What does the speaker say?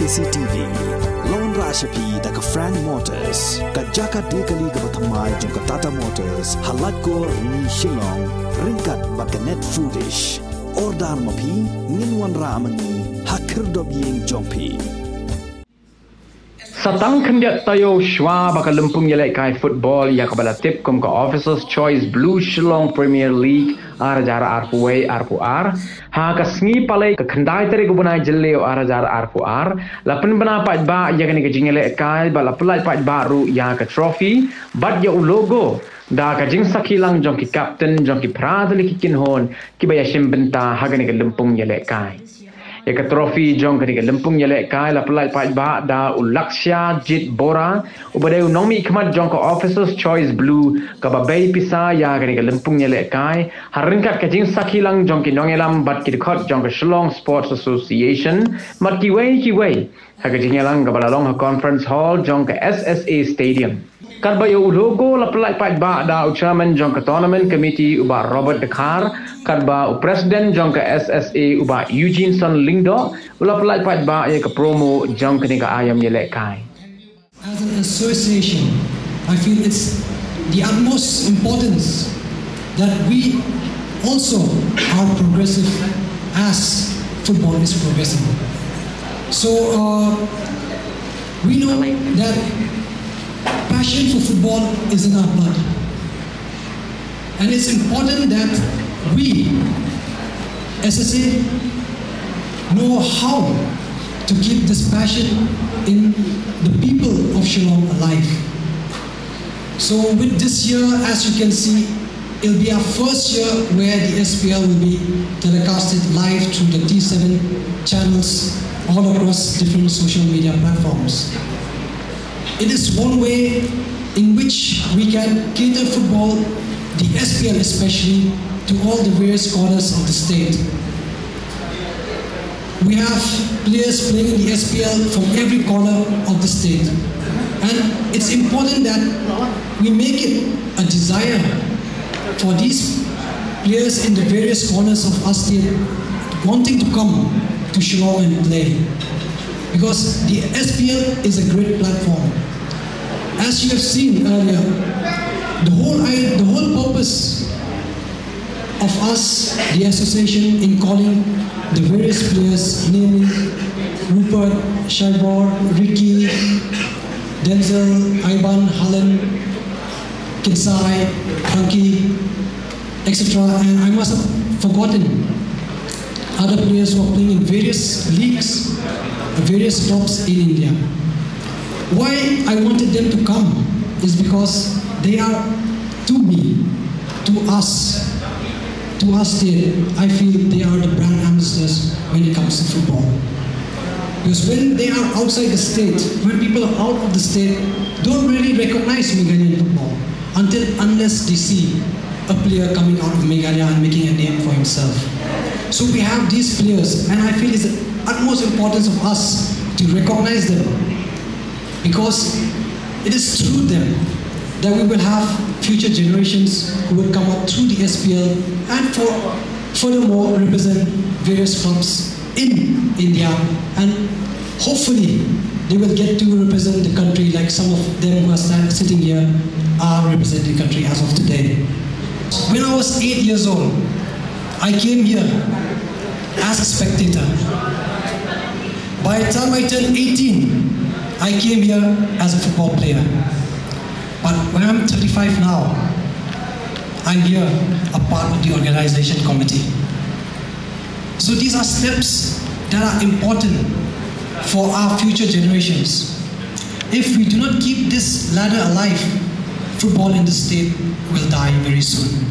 CCTV Lone Rashapi Daka Frank Motors Kajaka Dekali Gabatamai Junka Tata Motors Halatko Ni Shillong Rinkat Bakanet Foodish Ordar Mapi Ninwan Ramani Hakir Dobying Jompi Satang kendiat tayo shwa baka lempung yelek kai football ya kabala tip kum ka Officers Choice Blue Shillong Premier League arjara arpuway arpuar ha ka sngi palai ka khandai tere gubunai jelleo arjara arpuar lapen bana pat ba ya kani ka jingele kai bala pelai pat baru ya ka trophy bat ya logo da ka jing sakilang jong ki captain jong ki pradli ki kinhon ki baya shimbenta ha kani ka lempung yelek kai ya ka trophy jong kani ka lempung yelek kai la pelai pat ba da ulaksya jit bora ubade nomi khmat jong ka Officers Choice Blue ka babai pisa ya kani ka lempung yelek kai haringkat ka jing sakilang jong ki nongelam bat ki khot jong ka Shillong Sports Association mat ki wei ha ka jingelang ka balalong ha conference hall jong ka SSA Stadium kan ba yo logo la pelai pat ba da chairman jong ka tournament committee uba Robert Dekar kan ba president jong ka SSA uba Eugene Son Lingdo la pelai pat ba ya ka promo jong ka ni ka ayam yelek kai. As an association, I feel it's the utmost importance that we also are progressive as football is progressive. So we know that passion for football is in our blood. And it's important that we, SSA, know how to keep this passion in the people of Shillong alive. So with this year, as you can see, it'll be our first year where the SPL will be telecasted live through the T7 channels all across different social media platforms. It is one way in which we can cater football, the SPL especially, to all the various corners of the state. We have players playing in the SPL from every corner of the state. And it's important that we make it a desire for these players in the various corners of our state wanting to come to Shillong and play. Because the SPL is a great platform. As you have seen earlier, the whole purpose of us, the association, in calling the various players, namely Rupert, Shaibor, Ricky, Denzel, Ivan, Hallen, Kinsai, Frankie, etc. And I must have forgotten other players who are playing in various leagues, various clubs in India. Why I wanted them to come is because they are, to me, to us here, I feel they are the brand ambassadors when it comes to football. Because when they are outside the state, when people are out of the state, don't really recognize Meghalaya football unless they see a player coming out of Meghalaya and making a name for himself. So we have these players, and I feel it's the utmost importance of us to recognize them, because it is through them that we will have future generations who will come up through the SPL and furthermore represent various clubs in India, and hopefully they will get to represent the country like some of them who are sitting here are representing the country as of today. When I was 8 years old, I came here as a spectator. By the time I turned 18, I came here as a football player. But when I'm 35 now, I'm here a part of the organization committee. So these are steps that are important for our future generations. If we do not keep this ladder alive, football in the state will die very soon.